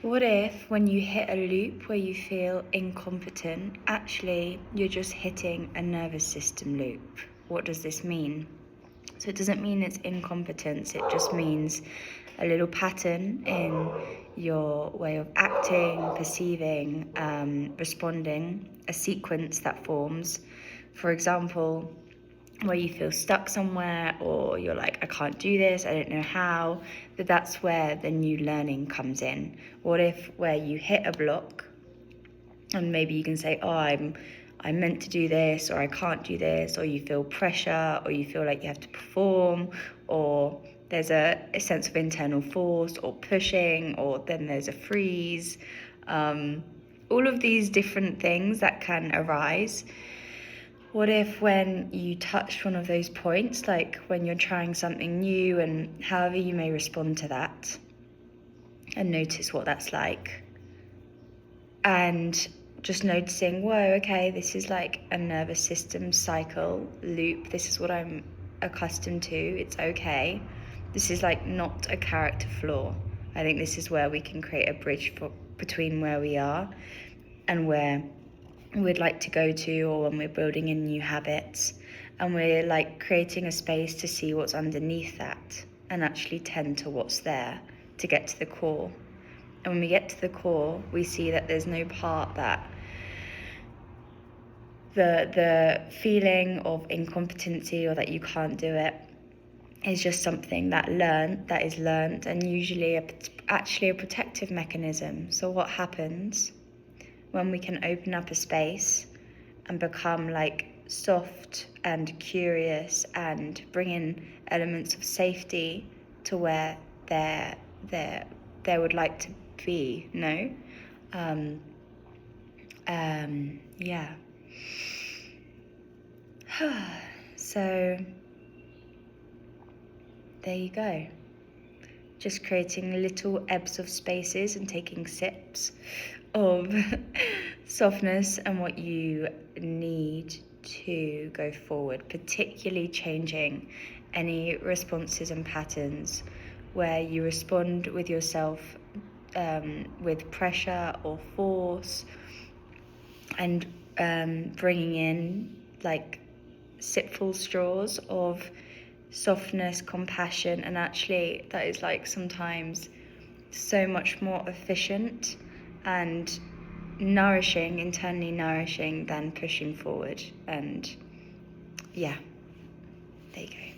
What if when you hit a loop where you feel incompetent, actually you're just hitting a nervous system loop? What does this mean? So it doesn't mean it's incompetence, it just means a little pattern in your way of acting, perceiving, responding, a sequence that forms. For example, where you feel stuck somewhere, or you're like, I can't do this, I don't know how, that's where the new learning comes in. What if where you hit a block, and maybe you can say, oh, I'm meant to do this, or I can't do this, or you feel pressure, or you feel like you have to perform, or there's a sense of internal force, or pushing, or then there's a freeze. All of these different things that can arise. What if when you touched one of those points, like when you're trying something new and however you may respond to that, and notice what that's like, and just noticing, whoa, okay, this is like a nervous system cycle loop. This is what I'm accustomed to. It's okay. This is like not a character flaw. I think this is where we can create a bridge between where we are and where we'd like to go to, or when we're building in new habits, and we're like creating a space to see what's underneath that and actually tend to what's there to get to the core. And when we get to the core, we see that there's no part that the feeling of incompetency or that you can't do it is just something that is learned, and usually actually a protective mechanism. So what happens when we can open up a space and become like soft and curious and bring in elements of safety to where there would like to be, no? Yeah. So there you go. Just creating little ebbs of spaces and taking sips of softness and what you need to go forward, particularly changing any responses and patterns where you respond with yourself with pressure or force, and bringing in like sipful straws of softness, compassion, and actually that is like sometimes so much more efficient and nourishing, internally nourishing, than pushing forward. And yeah, there you go.